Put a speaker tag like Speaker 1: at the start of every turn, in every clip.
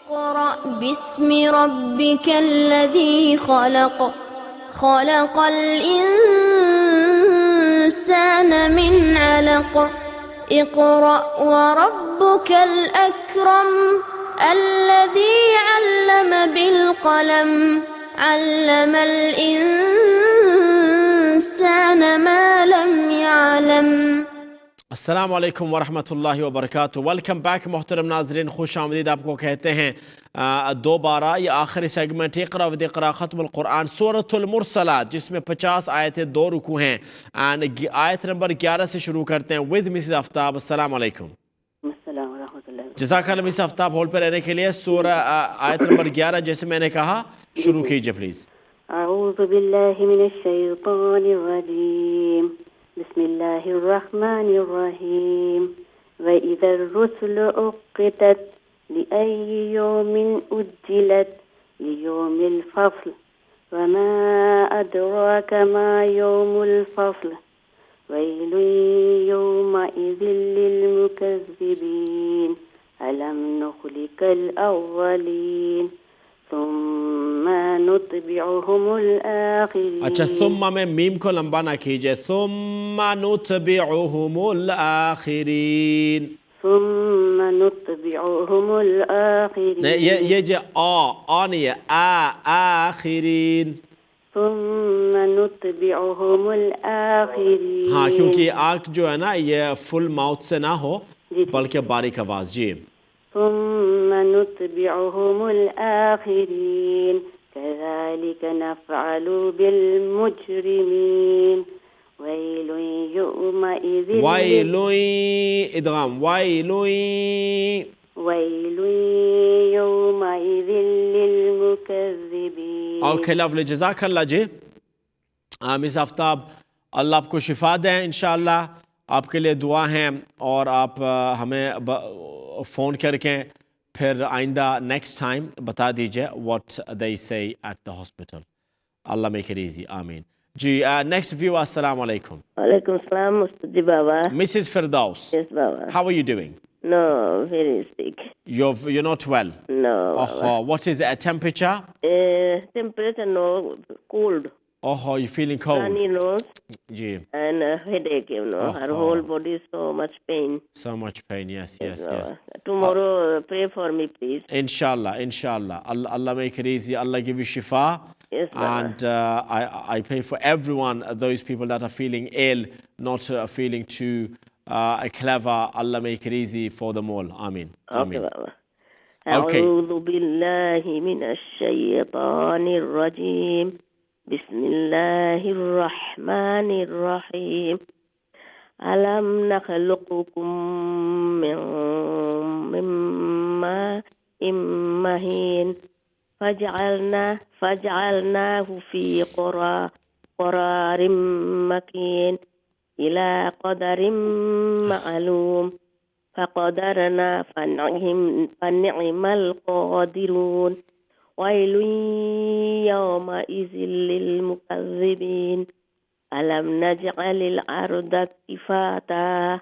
Speaker 1: اقرأ باسم ربك الذي خلق خلق الإنسان من علق اقرأ وربك الأكرم الذي علم بالقلم علم الإنسان ما لم يعلم.
Speaker 2: السلام علیکم ورحمۃ اللہ وبرکاتہ. ویلکم بیک محترم ناظرین، خوش آمدید آپ کو کہتے ہیں دوبارہ. یہ آخری سیگمنٹ اقرا ود اقرا ختم القرآن سورۃ المرسلات، جس میں 50 آیتیں 2 رکوع ہیں. اینڈ آیت نمبر 11 سے شروع کرتے ہیں ود مسز آفتاب. السلام علیکم.
Speaker 3: السلام ورحمۃ اللہ.
Speaker 2: جزاک اللہ مسز آفتاب ہول پہ رہنے کے لیے. سورہ آیت نمبر 11 جیسے میں نے کہا شروع کیجئے پلیز.
Speaker 3: اعوذ باللہ من الشیطان الرجیم، بسم اللہ الرحمن الرحیم. وَإِذَا الرُّسُلُ أُقِّتَتْ لِأَيِّ يَوْمٍ أُجِّلَتْ لِيَوْمِ الْفَصْلِ وَمَا أَدْرَاكَ مَا يَوْمُ الْفَصْلِ وَيْلٌ يَوْمَئِذٍ لِّلْمُكَذِّبِينَ أَلَمْ نُخْلِقِ الْأَوَّلِينَ ثم نتبعهم الآخرین.
Speaker 2: اچھا، ثم میں میم کو لمبا نہ کیجئے. ثم نتبعهم الآخرین.
Speaker 3: ثم نتبعهم الآخرین.
Speaker 2: یہ جو آ نہیں ہے، آخرین.
Speaker 3: ثم نتبعهم الآخرین.
Speaker 2: ہاں، کیونکہ آنکھ جو ہے نا یہ فل ماؤتھ سے نہ ہو بلکہ باریک آواز. جی.
Speaker 3: ثم نتبعهم الآخرين كذلك نفعل بالمجرمين ويل يومئذ
Speaker 2: ويل ادغام ويل
Speaker 3: يومئذ للمكذبين.
Speaker 2: اوکے، لولی، جزاک اللہ. جی مس آفتاب، اللہ آپ کو شفا دیں انشاءاللہ. آپ کے لیے دعا ہیں اور آپ ہمیں فون کر کے پھر آئندہ نیکسٹ ٹائم بتا دیجئے what they say at the hospital. Allah make it easy. آمین. جی نیکسٹ ویو. السلام علیکم.
Speaker 3: وعلیکم السلام مستجی بابا.
Speaker 2: Mrs. Firdaus.
Speaker 3: Yes baba.
Speaker 2: How are you doing?
Speaker 3: No, very sick.
Speaker 2: You're not well?
Speaker 3: No.
Speaker 2: What is the temperature?
Speaker 3: Temperature no, cold.
Speaker 2: You're feeling cold?
Speaker 3: Runny nose.
Speaker 2: Jee.
Speaker 3: And headache, her whole body is so much pain.
Speaker 2: So much pain, yes.
Speaker 3: Tomorrow pray for me, please.
Speaker 2: Inshallah. Allah make it easy. Allah give you shifa.
Speaker 3: Yes, Baba.
Speaker 2: And I pray for everyone, those people that are feeling ill, not feeling too clever. Allah make it easy for them all. Ameen.
Speaker 3: Okay, Baba.
Speaker 2: Okay.
Speaker 3: أعوذ بالله من الشيطان الرجيم. بسم الله الرحمن الرحيم. ألم نخلقكم من ماء مهين فجعلناه في قرار مكين إلى قدر معلوم فقدرنا فنعم القادرون. ويل يومئذ للمكذبين ألم نجعل الأرض كفاتا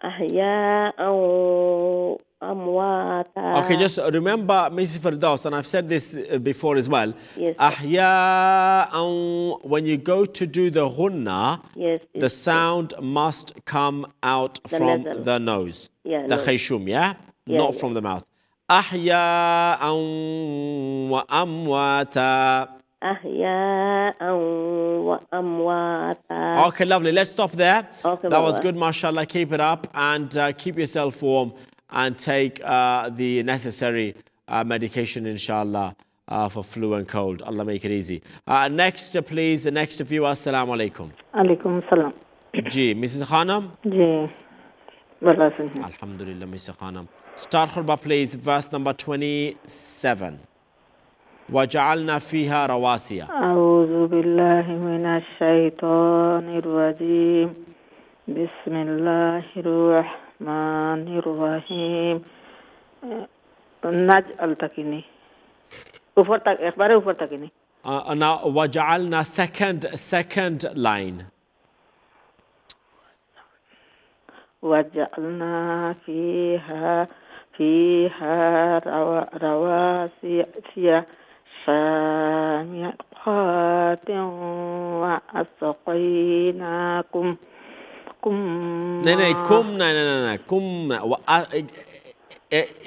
Speaker 3: أحياء أمواتا.
Speaker 2: Okay, just remember, Mrs. Firdaus, and I've said this before as well.
Speaker 3: Yes.
Speaker 2: Ahya'an, when you go to do the ghunna,
Speaker 3: Yes,
Speaker 2: the sound must come out from
Speaker 3: nasal.
Speaker 2: the nose.
Speaker 3: Yeah,
Speaker 2: The
Speaker 3: no.
Speaker 2: khayshum,
Speaker 3: Yeah,
Speaker 2: not from the mouth. أحياء وأمواتا.
Speaker 3: أحياء وأمواتا.
Speaker 2: Okay, lovely. Let's stop there.
Speaker 3: Okay,
Speaker 2: that was
Speaker 3: Baba.
Speaker 2: good, mashallah. Keep it up and keep yourself warm and take the necessary medication, inshallah, for flu and cold. Allah make it easy. Next, please, the next viewer. Assalamu alaikum.
Speaker 4: Alaikum salam.
Speaker 2: Ji, Mrs. Khanam.
Speaker 4: جی بلا سن
Speaker 2: Alhamdulillah, Mrs. Khanam. Start khutbah, please. Verse number 27. وَجَعَلْنَا فِيهَا رَوَاسِيَ.
Speaker 4: أعوذ بالله من الشيطان الرجيم بسم الله الرحمن الرحيم. نجعل تکینی اوپر تک اخبار اوپر تکینی.
Speaker 2: Now وَجَعَلْنَا second line.
Speaker 4: وجعلنا فيها فيها رواسي شامخات وأسقيناكم
Speaker 2: نہیں کم نہیں کم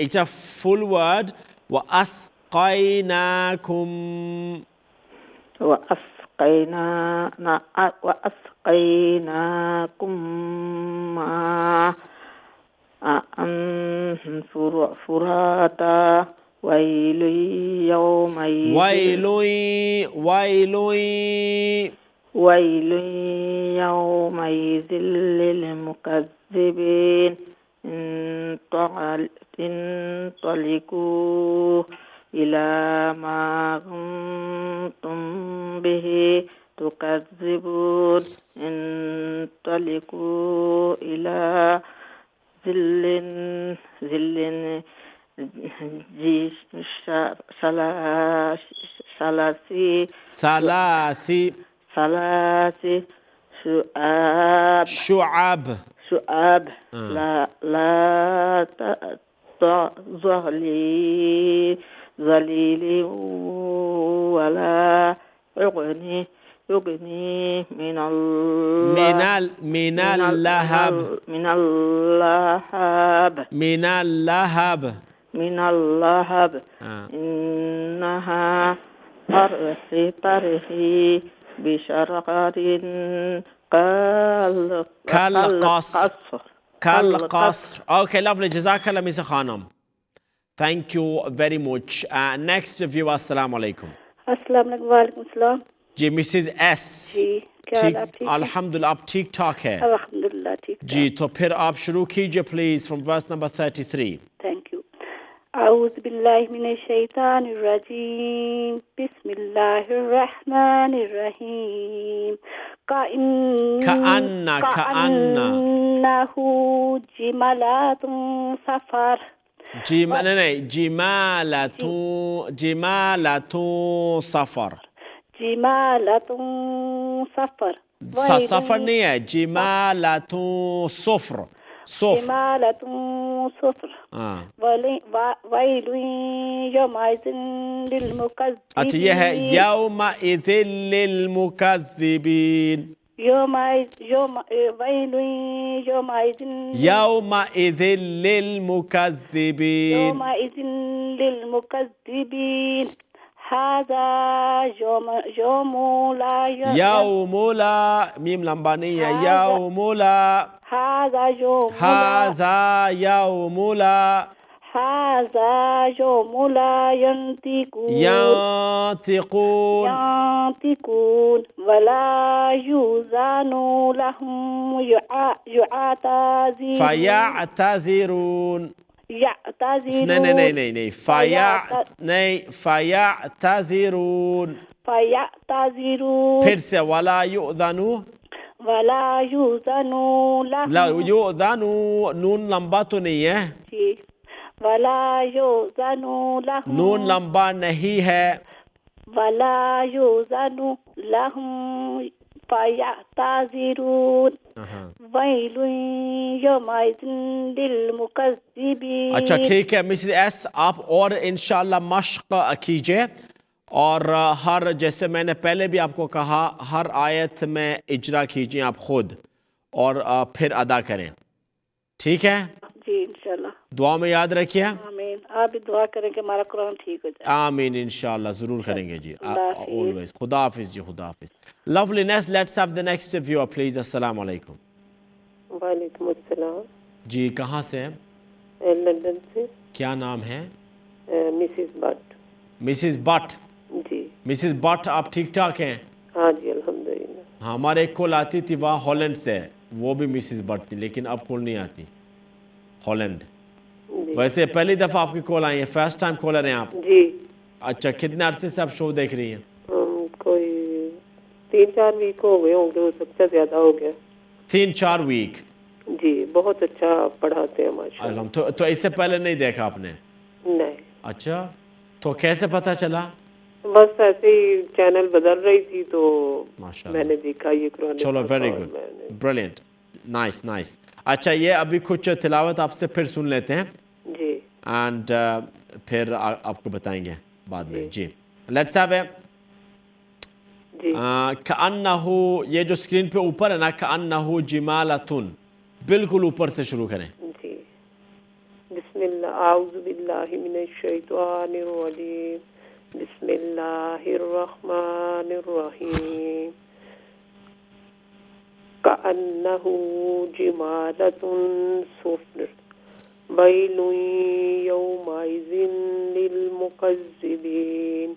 Speaker 2: it's a full word وَأَسْقَيْنَاكُمْ
Speaker 4: وأسقيناكم ماء فراتا ويل يومئذ للمكذبين انطلقوا إلى ما كنتم به تكذبون انطلقوا إلى ظل ثلاث شعاب لا ظليل ولا يغني من اللهب إنها ترحي بشرر
Speaker 2: كالقصر. Okay, lovely. Jazakallah, Mr. Khanam. Thank you very much. Next viewer, assalamu alaikum.
Speaker 5: السلام علیکم. وعلیکم السلام.
Speaker 2: جی مسز ایس.
Speaker 5: جی کیا حال آپ ٹھیک ہیں؟
Speaker 2: الحمدللہ آپ ٹھیک ٹھاک ہے؟
Speaker 5: الحمدللہ ٹھیک ٹھاک.
Speaker 2: جی تو پھر آپ شروع کیجئے please from verse number 33.
Speaker 5: Thank you. اعوذ باللہ من الشیطان الرجیم. بسم اللہ الرحمن الرحیم. کأنہ جمالات صفر.
Speaker 2: جمالة صفر.
Speaker 5: جمالة صفر.
Speaker 2: صفر نہیں ہے، جمالة صفر.
Speaker 5: جمالة صفر. ویل یومئذ للمکذبین.
Speaker 2: اچھا یہ ہے یومئذ للمکذبین.
Speaker 5: ویل
Speaker 2: یومئذ للمکذبین. هذا يوم لا میم لمبا نہیں ہے، یوم لا.
Speaker 5: هذا يوم لا ينطقون ولا يؤذن لهم
Speaker 2: فيعتذرون. فيعتذرون. پھر سے ولا يؤذن لهم. نون لمبا تو نہیں ہے،
Speaker 5: ولا يؤذن لهم.
Speaker 2: نون لمبا نہیں ہے.
Speaker 5: ولا يؤذن لهم فيعتذرون. ويل يومئذ للمكذبين.
Speaker 2: اچھا ٹھیک ہے مسز ایس، آپ اور انشاءاللہ مشق کیجئے اور ہر جیسے میں نے پہلے بھی آپ کو کہا ہر آیت میں اجرا کیجئے آپ خود اور پھر ادا کریں، ٹھیک ہے؟
Speaker 5: جی انشاءاللہ.
Speaker 2: دعا میں یاد رکھیے.
Speaker 5: آمین. آپ بھی دعا کریں کہ ہمارا قرآن ٹھیک ہو جائے.
Speaker 2: آمین انشاءاللہ ضرور کریں گے جی. always. خدا حافظ جی. خدا حافظ. Loveliness, let's have the next viewer please. السلام علیکم.
Speaker 3: وعلیکم السلام.
Speaker 2: جی کہاں سے ہیں؟
Speaker 3: لندن سے.
Speaker 2: کیا نام ہے؟
Speaker 3: مسز بٹ.
Speaker 2: مسز بٹ.
Speaker 3: جی
Speaker 2: مسز بٹ آپ ٹھیک ٹھاک ہیں؟
Speaker 3: ہاں جی الحمدللہ.
Speaker 2: ہاں ہمارے ایک کال آتی تھی وہاں ہالینڈ سے، وہ بھی مسز بٹ تھی لیکن اب کال نہیں آتی ہالینڈ. ویسے پہلی دفعہ آپ کی کال آئی ہے، فرسٹ ٹائم کالر ہیں آپ؟
Speaker 3: جی.
Speaker 2: اچھا کتنے عرصے سے آپ شو دیکھ رہی ہیں؟
Speaker 3: کوئی 3-4 ویک ہو گئے ہوں گے، ہو سکتا ہے زیادہ ہو گیا.
Speaker 2: 3-4 ویک.
Speaker 3: جی بہت اچھا پڑھاتے ہیں ماشاءاللہ.
Speaker 2: تو اس سے پہلے نہیں دیکھا آپ نے؟
Speaker 3: نہیں.
Speaker 2: اچھا تو کیسے پتہ چلا؟
Speaker 3: بس ایسے ہی چینل بدل رہی تھی تو میں نے دیکھا یہ قرآن.
Speaker 2: چلو very good, brilliant, nice nice. اچھا یہ ابھی کچھ تلاوت آپ سے پھر سن لیتے ہیں.
Speaker 3: جی.
Speaker 2: اینڈ پھر آپ کو بتائیں گے بعد میں. جی لیٹس ہیو اے
Speaker 3: جی
Speaker 2: کأنہو، یہ جو اسکرین پہ اوپر ہے نا، کأنہو جمالتن، بالکل اوپر سے شروع کریں.
Speaker 3: جی بسم اللہ، اعوذ باللہ من الشیطان الرجیم، بسم اللہ الرحمن الرحیم. کأنہ جمالۃ صفر، ویل یومئذ للمکذبین،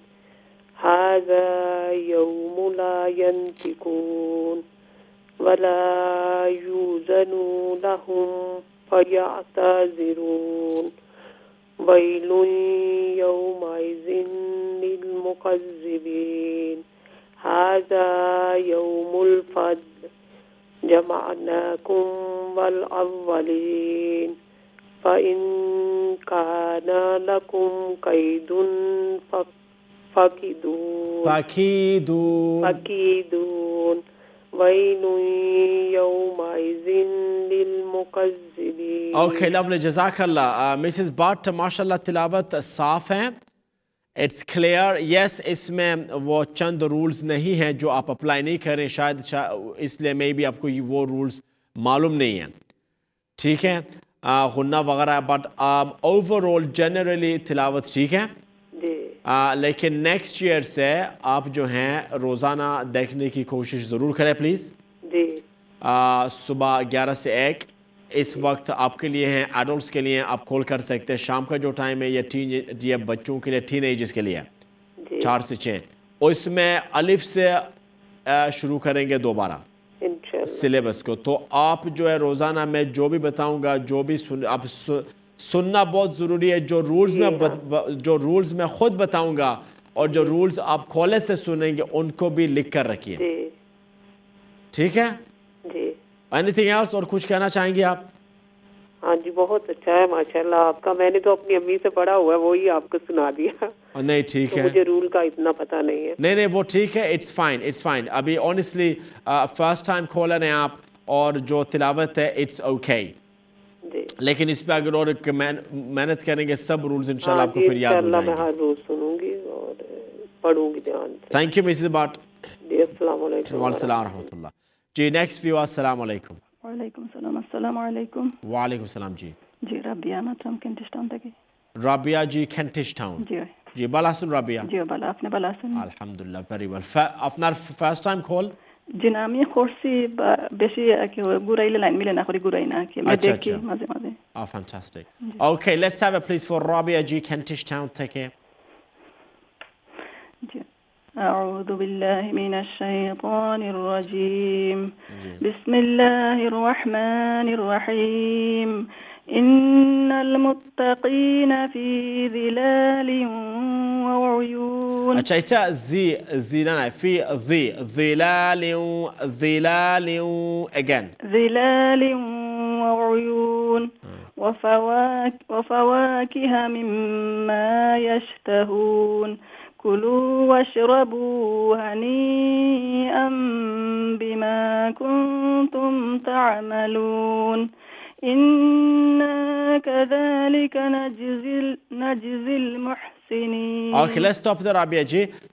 Speaker 3: ھذا یوم لا ینطقون ولا یؤذن لهم فیعتذرون، ویل یومئذ للمکذبین، ھذا یوم الفصل، جمعناکم والاولین، فإن كان لكم كيد فكيدون، ويل يومئذ للمكذبين.
Speaker 2: اوکے لولی، جزاک اللہ. مسز بٹ ماشاء اللہ تلاوت صاف ہے، اٹس کلیئر. یس اس میں وہ چند رولز نہیں ہیں جو آپ اپلائی نہیں کریں، شاید اس لیے میں بھی آپ کو وہ رولز معلوم نہیں ہیں. ٹھیک ہے، غنہ وغیرہ، بٹ اوور آل جنرلی تلاوت ٹھیک ہے. لیکن نیکسٹ ایئر سے آپ جو ہیں روزانہ دیکھنے کی کوشش ضرور کریں پلیز.
Speaker 3: جی
Speaker 2: صبح 11 سے 1 اس وقت آپ کے لیے ہیں، ایڈلٹس کے لیے آپ کال کر سکتے ہیں. شام کا جو ٹائم ہے یہ بچوں کے لیے، ٹین ایجز کے لیے 4 سے 6. اس میں الف سے شروع کریں گے دوبارہ سلیبس کو. تو آپ جو ہے روزانہ میں جو بھی بتاؤں گا، جو بھی آپ سننا بہت ضروری ہے. جو رولز میں خود بتاؤں گا اور جو رولز آپ کالج سے سنیں گے ان کو بھی لکھ کر رکھیے. ٹھیک ہے
Speaker 3: جی.
Speaker 2: اینی تھنگ ایلس، اور کچھ کہنا چاہیں گے آپ؟
Speaker 3: ہاں جی بہت اچھا ہے ماشاءاللہ آپ کا. میں نے تو اپنی امی سے پڑھا ہوا ہے، وہی آپ کو سنا دیا.
Speaker 2: نہیں ٹھیک ہے،
Speaker 3: مجھے رول کا اتنا پتہ نہیں ہے.
Speaker 2: نہیں وہ ٹھیک ہے، اٹس فائن. ابھی آنیسٹلی فرسٹ ٹائم کھولر ہیں آپ، اور جو تلاوت ہے اٹس اوکے. لیکن اس پہ اگر اور محنت کریں گے سب رولز انشاءاللہ آپ کو پھر یاد ہو جائیں گے.
Speaker 3: میں ہر روز سنوں گی اور پڑھوں گی دھیان سے.
Speaker 2: Thank you Mrs Butt.
Speaker 3: جی السلام علیکم.
Speaker 2: وعلیکم السلام ورحمۃ اللہ. جی نیکسٹ ویو. السلام علیکم.
Speaker 6: وعلیکم السلام. السلام علیکم.
Speaker 2: وعلیکم السلام.
Speaker 6: جی رابعہ مطلب کینٹش ٹاؤن تک.
Speaker 2: رابعہ جی کینٹش ٹاؤن. جی بلا سن رابعہ.
Speaker 6: جی بلا آپ نے بلا سن.
Speaker 2: الحمدللہ ভেরি ওয়েল. আপনার ফার্স্ট টাইম কল?
Speaker 6: জি না আমি করছি বেশি কি ঘুরাইলে লাইন মিলে না করি ঘুরাই না কি আমি দেখি মাঝে মাঝে.
Speaker 2: Oh fantastic. Okay, let's have a please for Rabia G Kentish Town থেকে.
Speaker 6: أعوذ بالله من الشيطان الرجيم. بسم الله الرحمن الرحيم. إن المتقين في ظلال وعيون.
Speaker 2: اچھا اچھا زی نا في ظلال again.
Speaker 6: ظلال وعيون وفواكه مما يشتهون. كلوا واشربوا هنيئا بما كنتم تعملون. إنا كذلك نجزي المحسنين.
Speaker 2: Okay, let's stop there Rabia ji.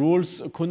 Speaker 2: rules কোন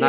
Speaker 2: না?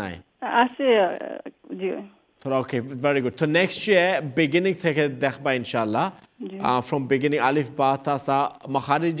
Speaker 2: নাই
Speaker 6: আছে জি
Speaker 2: থোড়া. Okay, very good. So next year beginning থেকে দেখবা ইনশাআল্লাহ. From beginning alif ba ta sa makharij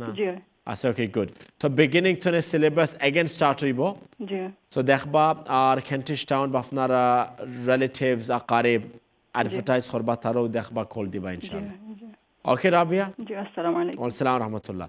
Speaker 2: না?
Speaker 6: জি
Speaker 2: আছে. Okay, good. তো beginning থেকে syllabus again start হইব.
Speaker 6: জি
Speaker 2: So দেখবা আর Kentish Town বা আপনার relatives aqarib advertise করবা, তারাও দেখবা কল দিবা ইনশাআল্লাহ. Okay Rabia.
Speaker 6: জি আসসালামু আলাইকুম.
Speaker 2: ওয়া আসসালাম রাহমাতুল্লাহ.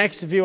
Speaker 2: next view.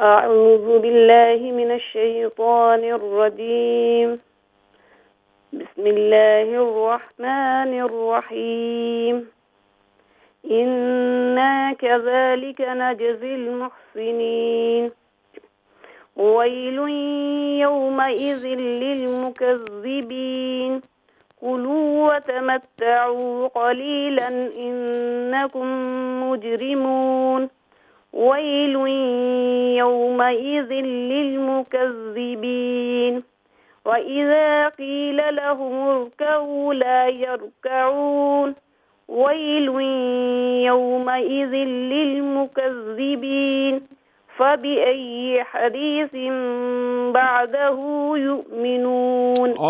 Speaker 5: أعوذ بالله من الشيطان الرجيم بسم الله الرحمن الرحيم إنا كذلك نجزي المحسنين ويل يومئذ للمكذبين كلوا وتمتعوا قليلا إنكم مجرمون ويل يومئذ للمكذبين وإذا قيل لهم اركعوا لا يركعون ويل يومئذ للمكذبين فبأي حديث بعده يؤمنون.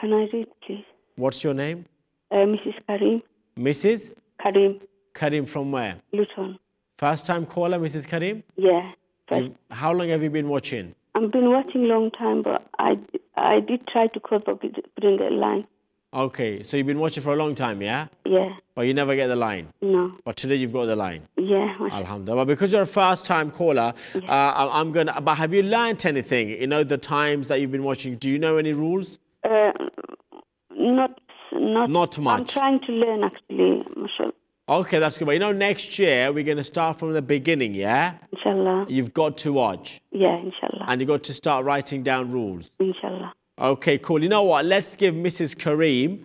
Speaker 7: Can I read please?
Speaker 2: What's your name?
Speaker 7: Mrs. Karim.
Speaker 2: Mrs.
Speaker 7: Karim.
Speaker 2: Karim from where?
Speaker 7: Luton.
Speaker 2: First time caller, Mrs. Karim?
Speaker 7: Yeah.
Speaker 2: How long have you been watching?
Speaker 7: I've been watching long time, but I did try to call, but couldn't get a line.
Speaker 2: Okay, so you've been watching for a long time, yeah?
Speaker 7: Yeah.
Speaker 2: But you never get the line?
Speaker 7: No.
Speaker 2: But today you've got the line?
Speaker 7: Yeah.
Speaker 2: Alhamdulillah. But because you're a first time caller, I'm going to... But have you learnt anything? You know, the times that you've been watching, do you know any rules? Not much.
Speaker 7: I'm trying to learn actually, mashallah.
Speaker 2: Okay, that's good. But you know, next year we're going to start from the beginning, yeah?
Speaker 7: Inshallah.
Speaker 2: You've got to watch.
Speaker 7: Yeah, inshallah.
Speaker 2: And you've got to start writing down rules.
Speaker 7: Inshallah.
Speaker 2: Okay, cool. You know what? Let's give Mrs. Kareem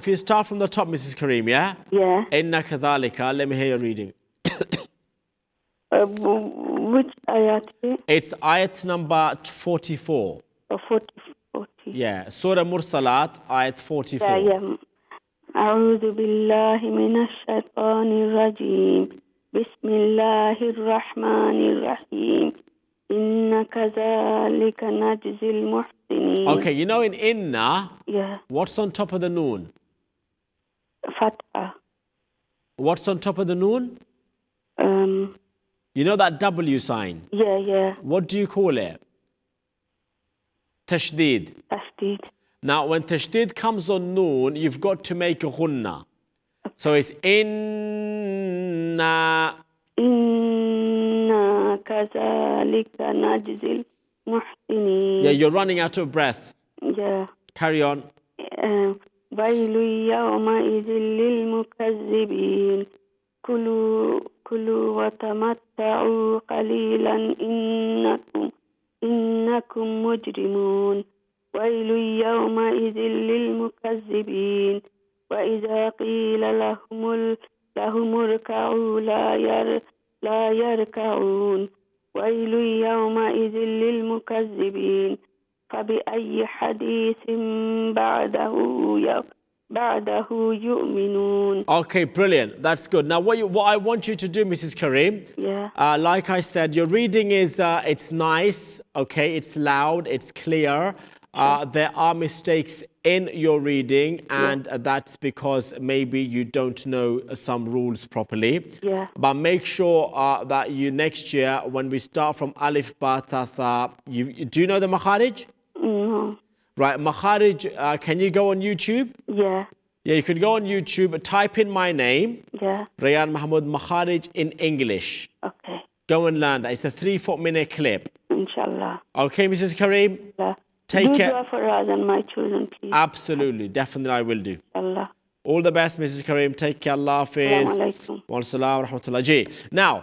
Speaker 2: If you start from the top, Mrs. Kareem, yeah?
Speaker 7: Yeah.
Speaker 2: Inna kadhalika. Let me hear your reading.
Speaker 7: Which ayat?
Speaker 2: It's ayat number 44.
Speaker 7: 40.
Speaker 2: Yeah. Surah Mursalat, ayat 44.
Speaker 7: Yeah. أعوذ بالله من الشيطان الرجيم بسم الله الرحمن الرحيم إن كذلك نجزي المحسنين.
Speaker 2: Okay, you know in inna,
Speaker 7: yeah.
Speaker 2: What's on top of the noon?
Speaker 7: Fatha.
Speaker 2: What's on top of the noon? You know that W sign?
Speaker 7: Yeah, yeah.
Speaker 2: What do you call it? Tashdid.
Speaker 7: Tashdid.
Speaker 2: Now, when tashdid comes on noon, you've got to make a ghunna. So it's inna.
Speaker 7: Inna kazalika najzil muhsinin.
Speaker 2: Yeah, you're running out of breath.
Speaker 7: Yeah.
Speaker 2: Carry on.
Speaker 7: ويل يومئذ للمكذبين كلوا وتمتعوا قليلا إنكم مجرمون ويل يومئذ للمكذبين وإذا قيل لهم اركعوا لا يركعون ويل يومئذ للمكذبين فبأي حديث بعده يؤمنون.
Speaker 2: Okay, brilliant. That's good. Now, what I want you to do, Mrs. Kareem, like I said, your reading is, it's nice, okay, it's loud, it's clear. There are mistakes in your reading, and that's because maybe you don't know some rules properly.
Speaker 7: Yeah.
Speaker 2: But make sure that you next year, when we start from Alif, Ba, Ta, Tha, do you know the Makharij?
Speaker 7: No.
Speaker 2: Right, Makharij, can you go on YouTube?
Speaker 7: Yeah.
Speaker 2: Yeah, you could go on YouTube, type in my name, Rayan Mahmoud Makharij in English.
Speaker 7: Okay.
Speaker 2: Go and learn that. It's a 3-4 minute clip.
Speaker 7: Inshallah.
Speaker 2: Okay, Mrs. Kareem?
Speaker 7: Yeah.
Speaker 2: Take care.
Speaker 7: Do dua for us and my children, please.
Speaker 2: Absolutely, definitely I will do.
Speaker 7: Allah.
Speaker 2: All the best, Mrs. Kareem. Take care. Allah Hafiz. Wa rahmatullah ji. Now,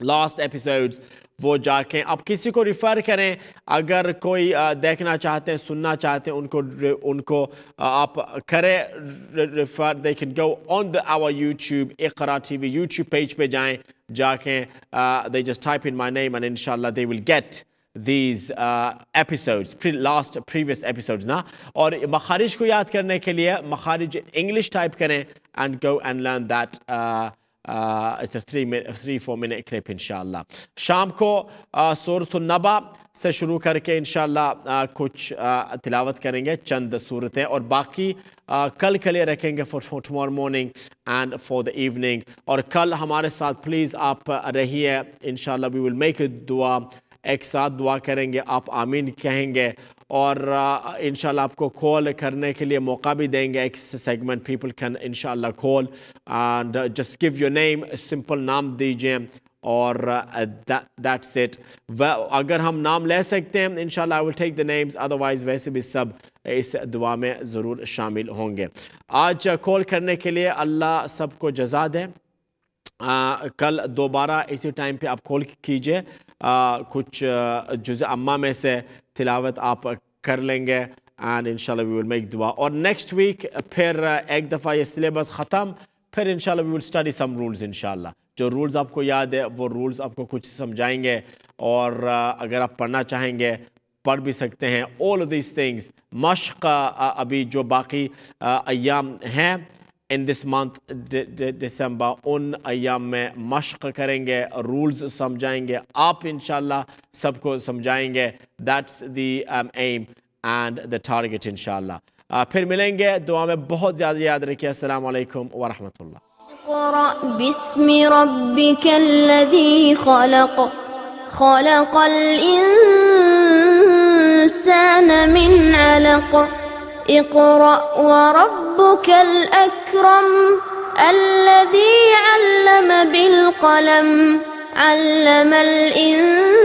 Speaker 2: last episodes وہ جا کے آپ کسی کو refer کریں, اگر کوئی دیکھنا چاہتے ہیں سننا چاہتے ہیں ان کو آپ کریں refer. they can go on our YouTube Iqra TV YouTube page پہ جائیں, جا کے they just type in my name and inshallah they will get these episodes, previous episodes نا. اور مخارج کو یاد کرنے کے لیے مخارج انگلش ٹائپ کریں and go and learn that. It's a 3-4 minute clip انشاءاللہ. شام کو سورۃ النبا سے شروع کر کے انشاءاللہ کچھ تلاوت کریں گے چند صورتیں, اور باقی کل کے لیے رکھیں گے for tomorrow morning and for the evening. اور کل ہمارے ساتھ پلیز آپ رہیے انشاءاللہ. we will make a دعا, ایک ساتھ دعا کریں گے, آپ آمین کہیں گے, اور انشاءاللہ آپ کو کال کرنے کے لیے موقع بھی دیں گے. ایک سیگمنٹ پیپل کین انشاءاللہ call and just give your name, simple نام دیجیے, اور دیٹس اٹ. اگر ہم نام لے سکتے ہیں انشاءاللہ I will take the names, otherwise ویسے بھی سب اس دعا میں ضرور شامل ہوں گے. آج کال کرنے کے لیے اللہ سب کو جزا دے. کل دوبارہ اسی ٹائم پہ آپ کال کیجئے, کچھ جزء عامہ میں سے تلاوت آپ کر لیں گے اینڈ انشاءاللہ we will make دعا. اور نیکسٹ ویک پھر ایک دفعہ یہ سلیبس ختم, پھر انشاءاللہ we will study some rules انشاءاللہ. جو رولز آپ کو یاد ہے وہ رولز آپ کو کچھ سمجھائیں گے, اور اگر آپ پڑھنا چاہیں گے پڑھ بھی سکتے ہیں. all of these things مشق ابھی جو باقی ایام ہیں in this month December, ان ایام میں مشق کریں گے, رولز سمجھائیں گے, آپ انشاءاللہ سب کو سمجھائیں گے. that's the aim and the target انشاءاللہ. پھر ملیں گے دعا میں, بہت زیادہ یاد رکھیے. السلام علیکم ورحمۃ اللہ.
Speaker 1: اقرأ باسم ربك الذي خلق خلق الإنسان من علق اقرأ وربك الأكرم الذي علم بالقلم علم الإنسان